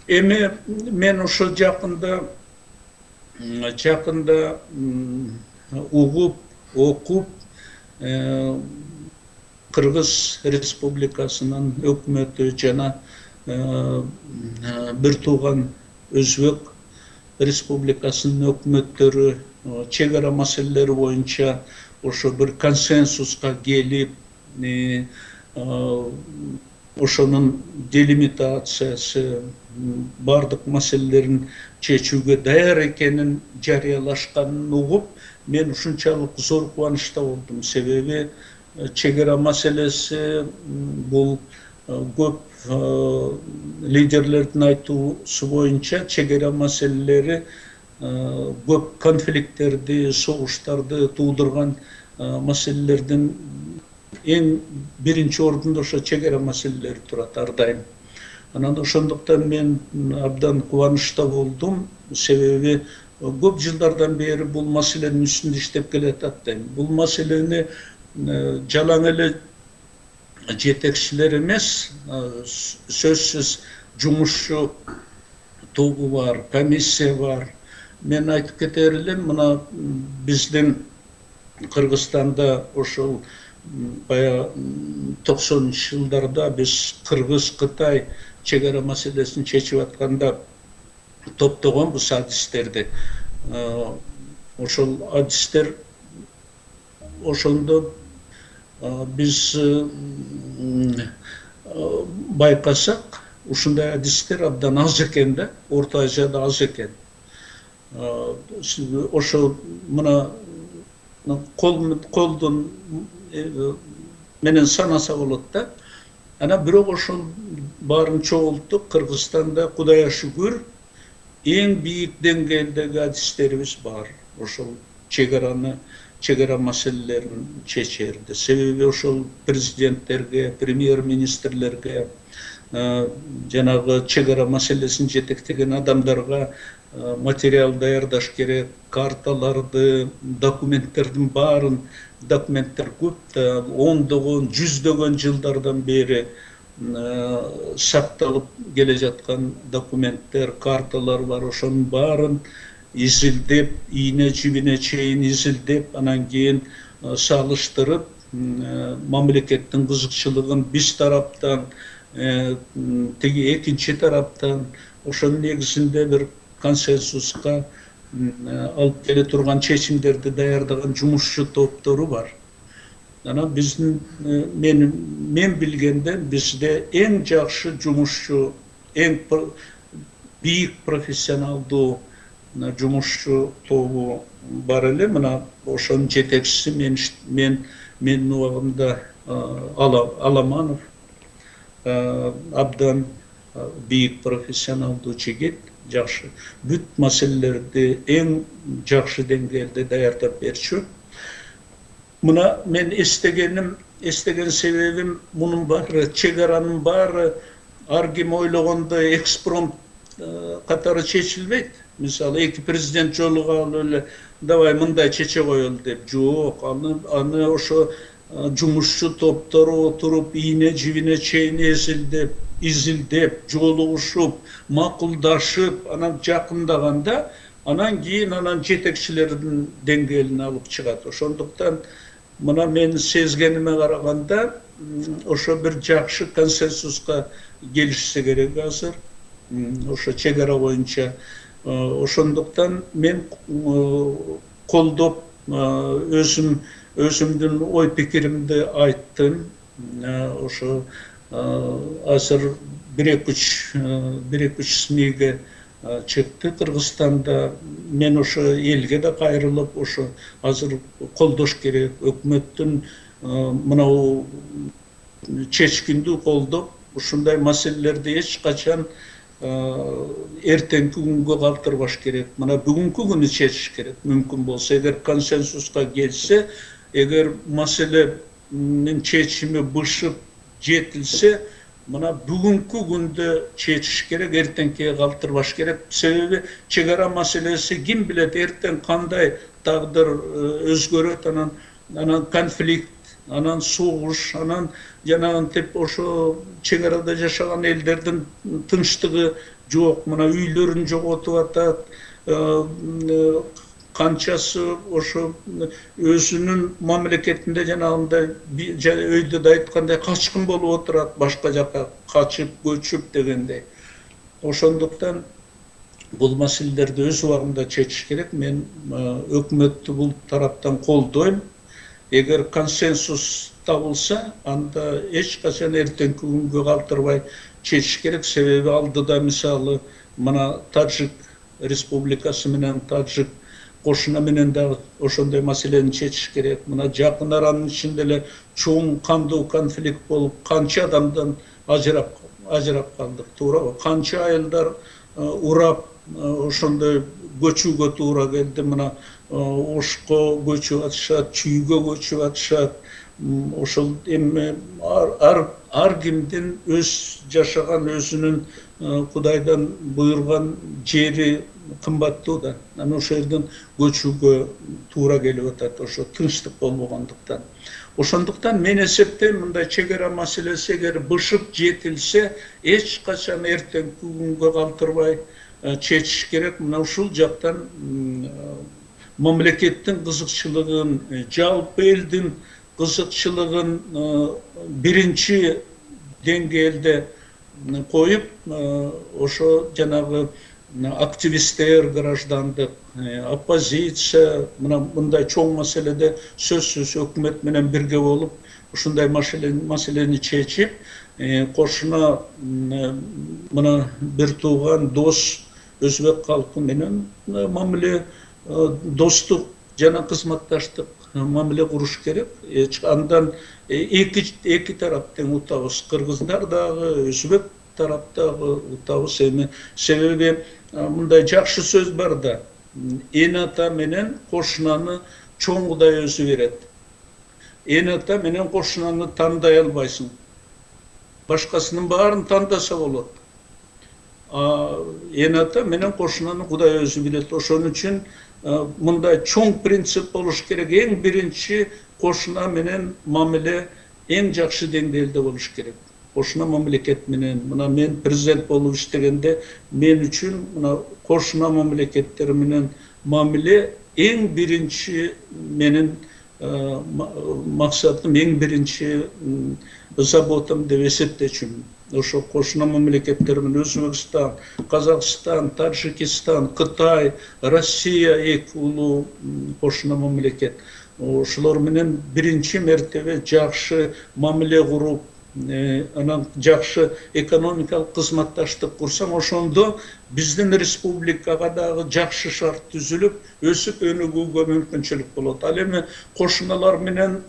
Эми мен ошо жакында угуп, окуп, Кыргыз Республикасынын өкмөтү жана бир тууган Өзбек Республикасынын өкмөттөрү чек ара маселелери боюнча ошо бир консенсуска келип, ошонун делимитациясы, бардык маселелерин чечүүгө даяр экенин жарыялашканын угуп, мен ушунчалык зор кубанычта болдум. Себеби чек ара маселеси бул көп лидерлердин айтуусу боюнча чек ара маселелери көп конфликттерди, согуштарды туудурган маселелердин эң биринчи ордунда ошо чек ара маселелери турат ар дайым. Анан ошондуктан мен абдан кубанычта болдум. Себеби көп жылдардан бери бул маселенин үстүндө иштеп келатат дейм. Бул маселени жалаң эле жетекчилер эмес, сөзсүз жумушчу тобу бар, комиссия бар. Мен айтып кетер элем, мына биздин Кыргызстанда ошол бая 90-чы жылдарда биз Кыргыз-Кытай чек ара маселесин чечип атканда топтогонбуз адистерди. Ошол адистер ошондо биз байкасак, ушундай адистер абдан аз экен да, Орто Азияда аз экен. Ошо мына колдун менен санаса болот да. Ана бирок ошол баарын чогултуп, Кыргызстанда Кудайга шүгүр эң бийик деңгээлдеги адистерибиз бар. Ошол чек ара маселелерин чечерди. Себеби ошол президенттерге, премьер-министрлерге, жанагы чек ара маселесин жетектеген адамдарга материал даярдаш керек, карталарды, документтердин баарын, документтер көп да, ондогон, жүздөгөн жылдардан бери сакталып келе жаткан документтер, карталар бар. Ошонун баарын изилдеп, ийне жибине чейин изилдеп, анан кийин салыштырып, мамлекеттин кызыкчылыгын биз тараптан, тиги экинчи тараптан ошонун негизинде бир консенсуска алып келе турган чечимдерди даярдаган жумушчу топтору бар. Анан биздин мен билгенде бизде эң жакшы жумушчу, эң бийик профессионалдуу жумушчу тобу бар эле. Мына ошонун жетекчиси менин убагымда Аламанов, абдан бийик профессионалдуу жигит, жакшы бүт маселелерди эң жакшы деңгээлде даярдап берчү. Мына мен эстеген себебим, мунун баары, чек аранын баары ар ким ойлогондой экспромт катары чечилбейт. Мисалы, эки президент жолугуп эле давай мындай чече коелу деп. Жок, аны ошо жумушчу топтору отуруп, ийне жибине чейин изилдеп, жолугушуп, макулдашып, анан жакындаганда, анан кийин анан жетекчилердин деңгээлине алып чыгат. Ошондуктан мына мен сезгениме караганда, ошо бир жакшы консенсуска келишсе керек азыр. Ошо чек ара боюнча. Ошондуктан мен колдоп, өзүмдүн ой пикиримди айттым. Ошо азыр бир-эки СМИге чыкты Кыргызстанда. Мен ошо элге да кайрылып, ошо азыр колдош керек, өкмөттүн мынау чечкиндүү колдоп, ушундай маселелерди эч качан эртеңки күнгө калтырбаш керек. Мына бүгүнкү күнү чечиш керек. Мүмкүн болсо, эгер консенсуска келсе, эгер маселенин чечими бышып жетилсе, мына бүгүнкү күндө чечиш керек, эртеңкиге калтырбаш керек. Себеби чек ара маселеси ким билет, эртең кандай тагдыр өзгөрөт, анан конфликт, анан согуш, анан жанагынтип ошо чек арада жашаган элдердин тынчтыгы Жоқ, мына үйлерін жоғалтып атат, kançası oşu özünün memleketinde janagınday öýde de aytkanday kaçkın bolup oturat, başka jaka kaçıp göçüp degende. Oşonduktan bul maселелерди öz ubagында çeçiş gerek. Men ökümetти bul taraptan koldoyum. Eger konsensus tabılsa, anda hiç kaçan ertenki güngө kaltırбай çeçiş gerek. Sebebi aldıda misalı mana Tacik Respublikası menen Tacik koşuna menen de oşonday maселени çeçiş gerek. Mına jakın aranın içinde çoğun kandуу konflikt bolup kança adamdan ajırap kaldık. Tuğra kança ayıllar urap oşonday göçüge tuğra geldi. Mına oşko göçüp atışat, çüýge göçüp atışat. Oşol emme ar kimden öz jaşagan özünün Kudaydan buyurgan jeri kımbattı da. Yani o şehirden göçüge tuğra geliyor atat. Oşo tınçlık olmagandyktan. Oşonduktan men esepteyim mınday çegara maселеси eger bışıp jetilse hiç kaçan ertenki güngө kaltırбай çeçiş gerek. Mına uşul jaktan memlekettin kızıkçılığın, jalpy eldin kızıkçılığın birinci dengelde koyup oşo janagı aktivistler, gражданdık, oppozitsiya mınday çoğun maселеде sözsüz hökümet menen birge bolup uşunday maселени çeçip koşuna mına bir tuğan dos özbek halkı menen mamile dostluk jana kızmattaştık mamile kuruş gerek. Andan iki taraptan utabız. Kırgızlar dagı, özbek taraptagı utabız. Sebebi mınday jakşı söz bar da. Enata menen koşunanı çoğun Kuday özü beret. Enata menen koşunanı tanıday albaysın. Başkasının baarın tandasa bolat. Enata menen koşunanı Kuday özü beret. Oşon üçün mınday çoğun prinsip boluş gerek. En birinci koşuna menen mamile en jakşı dengelde boluş gerek. Koşuna memleket menen, mına men prezident bolup iştegende men üçün mına koşuna memleketleri menen mamile en birinci menin maksatım, en birinci zabotum dep esepteçim. Oşo koşuna memleketlerinin Özbekistan, Kazakistan, Tacikistan, Kıtay, Rossiya ek ulu koşuna memleket. Oşular menen birinci mertebe jakşı mamile kurup, anan jakşı ekonomikal kızmattaştık kursan, oşondo bizdin respublikaga dagı jakşı şart düzülüp, ösüp önügüge mümkünçülük bolat. Al emi koşunalar menen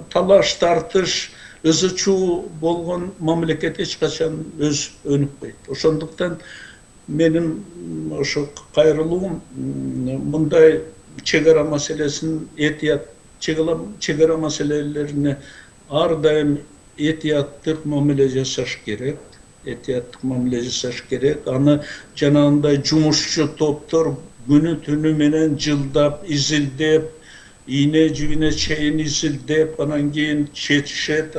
talaş, tartış, özü çuu bolgon mamleket hiç kaçan öz önüp koydu. Oşonduktan menin oşo kayrılığım bunday çegara maselesinin etiyat, çegara maselelerini ar daim etiyatlık muamele jasaş gerek. Etiyatlık muamele jasaş gerek. Anı janagınday jumuşçu toptor günü tünü menen jıldap, izildep, iğne cüvine çeyin izildep, anan keyin çetişet,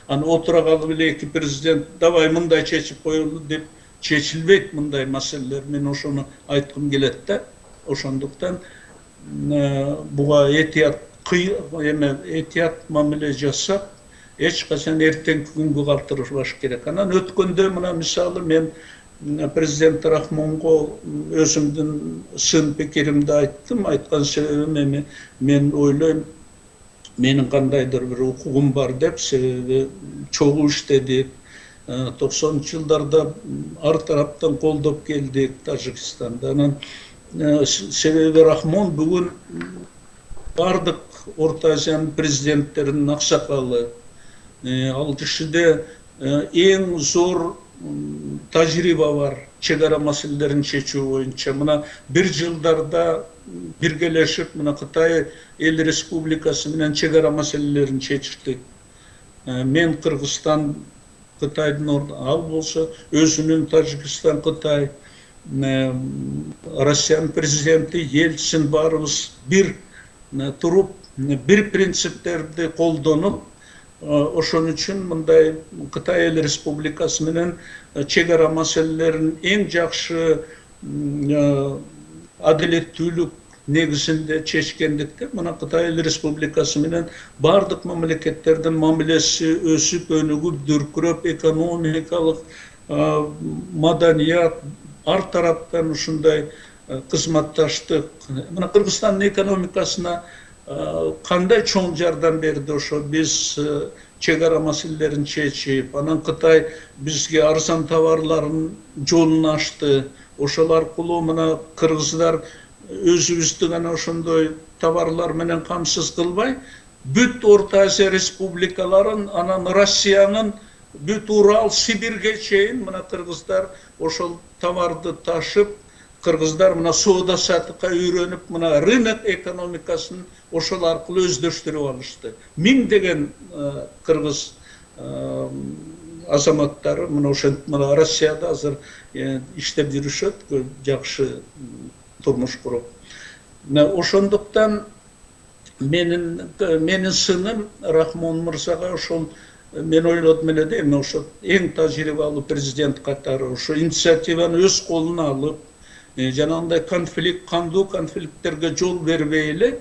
anı oturağa kalıp bile iki prezident davay mınday çeçip koyuldu dep çeçilbeyt mınday maseleler. Men oşonu aytkım gelet de. Oşonduktan buğa etiyat muamele jasap hiç kaçan ertenki güngü kaltırılbaş gerek. Anan ötkönde mına misalı men Prezident Rahmongo özümdün sın pikirimde ayttım. Aytkan sebebim men oylayım menin kandaydır bir hukugum var dep, sebebi çoğu işledik. 90 yıllarda ar taraptan koldop geldik Tajikistan'da. Anan sebebi Rahmon bugün bardık Orta Asya'nın prezidentlerinin aksakalı. Al kişide en zor tajriba var çegara maselelerini çeçүү boyunça. Mına bir yıllarda birgeleşip mına Kıtay El Respublikası menen çegara maselelerini çeçirdik. Men Kırgızstan Kıtay'dın orada al bolsa, özünün Tajikistan Kıtay, Rusya'nın prezidenti Yeltsin barыбыз bir turup bir prinsiplerdi koldonup Oşun üçün mınday Kıtay El Respublikası menen çegara maselelerin en jakşı adalettүүлük negizinde çeşkendikte mına Kıtay El Respublikası menen bardyk mamleketlerden mamilesi ösüp önügüp dürküröp ekonomikalık madaniyat ar taraptan uşunday kızmattaştık. Mına Kırgızstandın ekonomikasına kanday çoğun jardan berdi oşo biz çegara maselelerini çeçip anan Kıtay bizge arzan tavarların jolunu açtı. Oşolar kulu mına Kırgızlar özübüzden oşondoy tavarlar menen kamsız kılbay büt Orta Asya respublikaların anan Russiyanın büt Ural Sibirge çeyin mına Kırgızlar oşol tavardı taşıp Kırgızlar mına soğuda satıka öğrenip mına rınak ekonomikasını oşol arqılı özдөштүрүп alıştı. Min degen Kırgız azamatları mına oşent mına Russiyada hazır işlep yürüşöt jakşı turmuş kurup. Oşonduktan menin sınım Rahmon Mırzaga oşol men oyladım ele de men oşo en tajribalı prezident katары oşo inisiativаны öz koluna alıp janagындай kanduu konfliktlerge jol berbeyle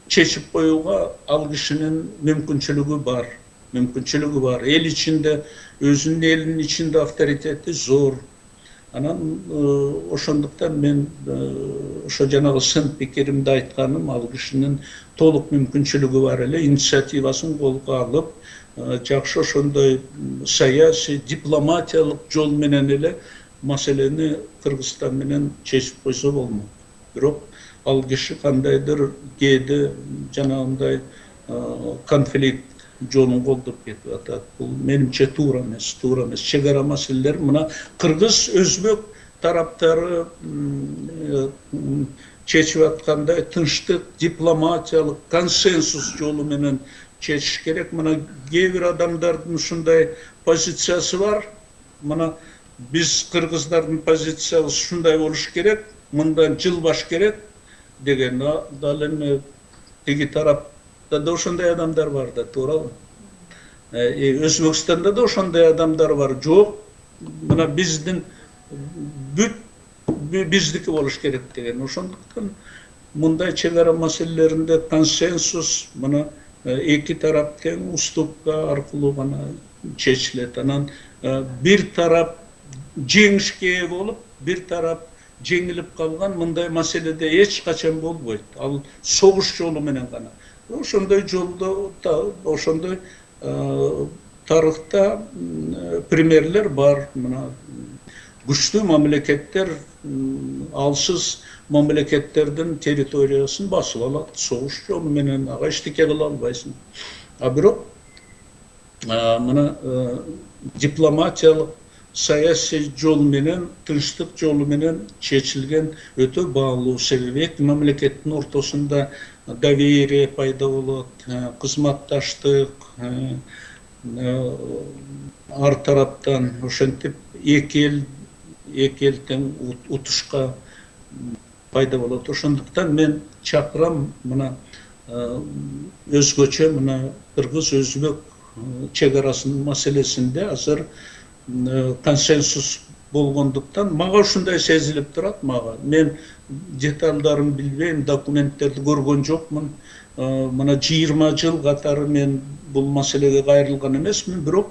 çeşip koyuğa al kişinin mümkünçülüğü var. El içinde, özünün elinin içinde avtoriteti zor. Anan oşonduktan men oşo janağı sın pikirimde aytkaным al kişinin toluk mümkünçülüğü var ele inisiativaсын kolga alıp jakşı oşondoy sayasi diplomatiyalыk jol menen ele maseleni Kırgızstan menen çeşip koysa bolmok. Bирок al kişi kandaydır geydi janagындай konflikt jolun koldurup ketip atat. Bu menimçe tuura emes. Çegara meseleler mına Kırgız özbek taraptары çeçip atkanday tınçtık, diplomatiyalık, konsensus jolu menen çeçiş gerek. Mına keybir adamdardın şunday pozitsiyası var. Mına biz Kırgızların pozitsiyası şunday oluş gerek. Mından jıl baş gerek degen dalem tegi tarapta da oşonday adamlar var da to'g'rimi? Özbekistanda da oşonday adamlar var. Jok. Mına bizdin bizdiki boluş gerek degen. Oşonduktan munday çegara meselelerinde konsensus mına iki tarapten ustupka arkulu bana çeçilet. Anan bir tarap jеңишке bolup bir tarap жеңилип калган мындай маселеде эч качан болбойт. Ал согуш жолу менен гана. Ошондой жолдо ошондой тарыхта примерлер бар. Мына güçlü mamleketler alsız mamleketlerden territoriyasını basıp alat. Soğuş jolu menen aga eçteke kıla albaysın. Bирок mına diplomatiyalık sayasi jol menen, tınçlık jolu menen çeçilgen ötö bağlı sebebi mamleketin ortasında daveriye payda bolat, kızmattaştık, ar taraptan oşentip iki elden utuşka payda bolat. Oşonduktan men çakıram mına özgöçe mına Kırgız özbek çegarasının meselesinde hazır konsensus болгондуктан мага ушундай сезилип турат мага. Мен деталдарын билбейм, документтерди көргөн жокмун. Мына 20 жыл катары мен бул маселеге кайрылган эмесмин, бирок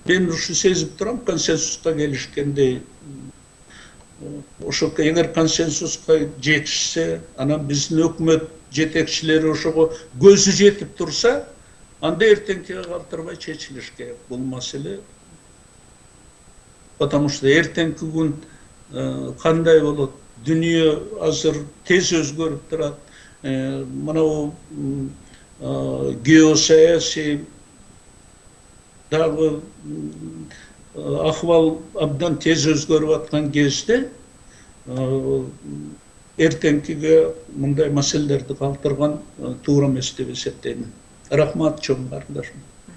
мен ушу сезип турам консенсуска келишкендей. Ошо эгер консенсуска жетишсе, анан биздин өкмөт жетекчилери ошого көзү жетип турса, анда эртеңкиге калтырбай чечилиш керек бул маселе. Потому что эртеңки күн кандай болот? Dünya азыр тез өзгөрүп турат. Мына geosаясий дагы ахвал абдан тез өзгөрүп аткан кезде эртеңкиге мындай маселелерди калтырган туура эмес деп эсептеймин. Рахмат чоң кардашым.